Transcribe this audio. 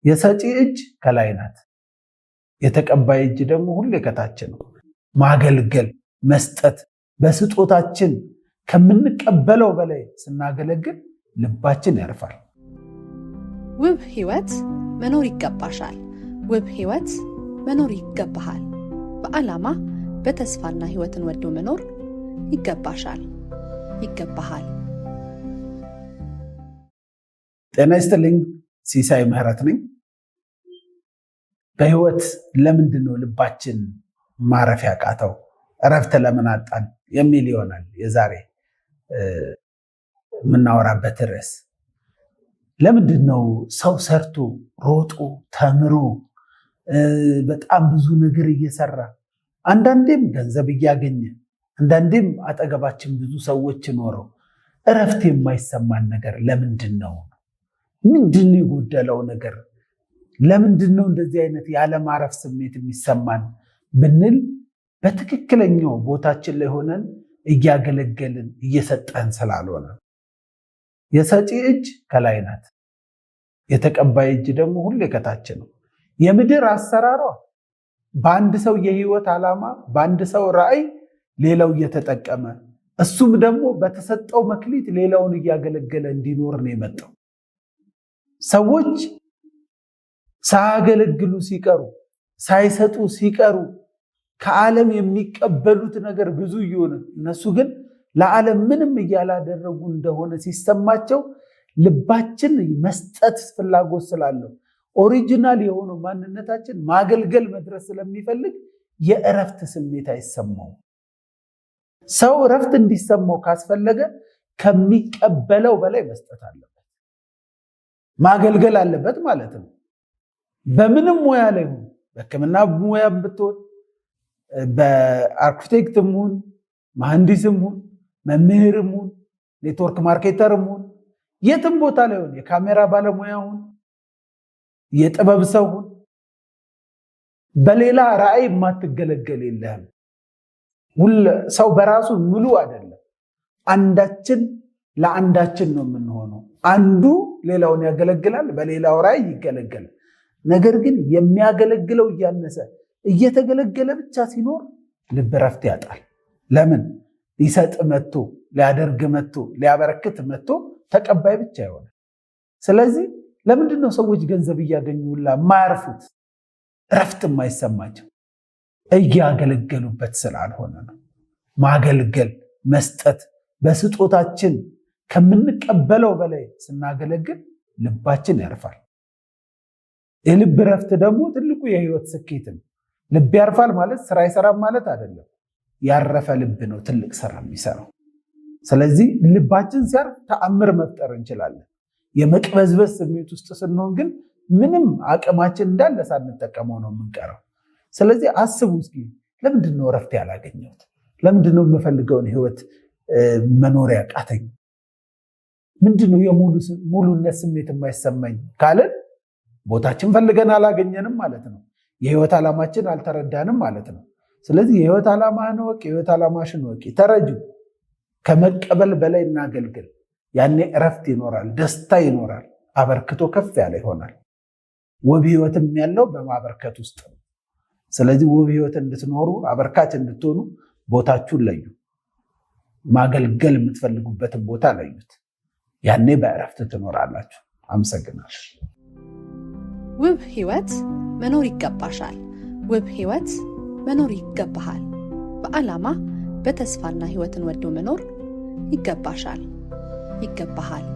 የሰጪ እጅ ከላይ ናት፣ የተቀባይ እጅ ደግሞ ሁሌ ከታች ነው። ማገልገል፣ መስጠት፣ በስጦታችን ከምንቀበለው በላይ ስናገለግል ልባችን ያርፋል። ውብ ህይወት መኖር ይገባሻል። ውብ ህይወት መኖር ይገባሃል። በዓላማ በተስፋና ህይወትን ወዶ መኖር ይገባሻል፣ ይገባሃል። ጤና ይስጥልኝ። ሲሳይ ምህረት ነኝ። በህይወት ለምንድን ነው ልባችን ማረፍ ያቃተው? እረፍት ለምን አጣን? የሚል ይሆናል የዛሬ የምናወራበት ርዕስ። ለምንድን ነው ሰው ሰርቶ ሮጦ ተምሮ በጣም ብዙ ነገር እየሰራ አንዳንዴም ገንዘብ እያገኘ አንዳንዴም አጠገባችን ብዙ ሰዎች ኖረው እረፍት የማይሰማን ነገር ለምንድን ነው? ምንድን ነው የጎደለው ነገር? ለምንድን ነው እንደዚህ አይነት ያለማረፍ ስሜት የሚሰማን ብንል በትክክለኛው ቦታችን ላይ ሆነን እያገለገልን እየሰጠን ስላልሆነ። የሰጪ እጅ ከላይ ናት፣ የተቀባይ እጅ ደግሞ ሁሌ ከታች ነው። የምድር አሰራሯ በአንድ ሰው የህይወት ዓላማ በአንድ ሰው ራዕይ ሌላው እየተጠቀመ እሱም ደግሞ በተሰጠው መክሊት ሌላውን እያገለገለ እንዲኖር ነው የመጣው። ሰዎች ሳያገለግሉ ሲቀሩ ሳይሰጡ ሲቀሩ ከዓለም የሚቀበሉት ነገር ብዙ እየሆነ እነሱ ግን ለዓለም ምንም እያላደረጉ እንደሆነ ሲሰማቸው ልባችን መስጠት ፍላጎት ስላለው ኦሪጂናል የሆነው ማንነታችን ማገልገል መድረስ ስለሚፈልግ የእረፍት ስሜት አይሰማውም። ሰው እረፍት እንዲሰማው ካስፈለገ ከሚቀበለው በላይ መስጠት አለበት፣ ማገልገል አለበት ማለት ነው። በምንም ሙያ ላይ ሁን፣ በሕክምና ሙያ ብትሆን፣ በአርኪቴክትም ሁን፣ መሐንዲስም ሁን፣ መምህርም ሁን፣ ኔትወርክ ማርኬተርም ሁን፣ የትም ቦታ ላይ ሁን፣ የካሜራ ባለሙያ ሁን፣ የጥበብ ሰው ሁን፣ በሌላ ራዕይ የማትገለገል የለህም። ሰው በራሱ ሙሉ አይደለም። አንዳችን ለአንዳችን ነው የምንሆነው። አንዱ ሌላውን ያገለግላል፣ በሌላው ራዕይ ይገለገላል። ነገር ግን የሚያገለግለው እያነሰ እየተገለገለ ብቻ ሲኖር ልብ እረፍት ያጣል። ለምን? ሊሰጥ መጥቶ ሊያደርግ መጥቶ ሊያበረክት መጥቶ ተቀባይ ብቻ ይሆናል። ስለዚህ ለምንድን ነው ሰዎች ገንዘብ እያገኙላ የማያርፉት? እረፍት የማይሰማቸው እያገለገሉበት ስላልሆነ ነው። ማገልገል፣ መስጠት፣ በስጦታችን ከምንቀበለው በላይ ስናገለግል ልባችን ያርፋል። የልብ እረፍት ደግሞ ትልቁ የህይወት ስኬት ነው። ልብ ያርፋል ማለት ስራ አይሰራም ማለት አይደለም። ያረፈ ልብ ነው ትልቅ ስራ የሚሰራው። ስለዚህ ልባችን ሲያርፍ ተአምር መፍጠር እንችላለን። የመቅበዝበዝ ስሜት ውስጥ ስንሆን ግን ምንም አቅማችን እንዳለ ሳንጠቀመው ነው የምንቀረው። ስለዚህ አስቡ እስኪ፣ ለምንድን ነው እረፍት ያላገኘሁት? ለምንድን ነው የምፈልገውን ህይወት መኖር ያቃተኝ? ምንድን ነው የሙሉነት ስሜት የማይሰማኝ ካለን ቦታችን ፈልገን አላገኘንም ማለት ነው። የህይወት ዓላማችን አልተረዳንም ማለት ነው። ስለዚህ የህይወት ዓላማህን ወቅ፣ የህይወት ዓላማሽን ወቅ፣ ተረጁ። ከመቀበል በላይ እናገልግል። ያኔ እረፍት ይኖራል፣ ደስታ ይኖራል፣ አበርክቶ ከፍ ያለ ይሆናል። ውብ ህይወትም ያለው በማበርከት ውስጥ ነው። ስለዚህ ውብ ህይወት እንድትኖሩ አበርካች እንድትሆኑ ቦታችሁን ለዩ። ማገልገል የምትፈልጉበትን ቦታ ለዩት። ያኔ በእረፍት ትኖራላችሁ። አመሰግናለሁ። ውብ ህይወት መኖር ይገባሻል። ውብ ህይወት መኖር ይገባሃል። በዓላማ በተስፋና ህይወትን ወዶ መኖር ይገባሻል፣ ይገባሃል።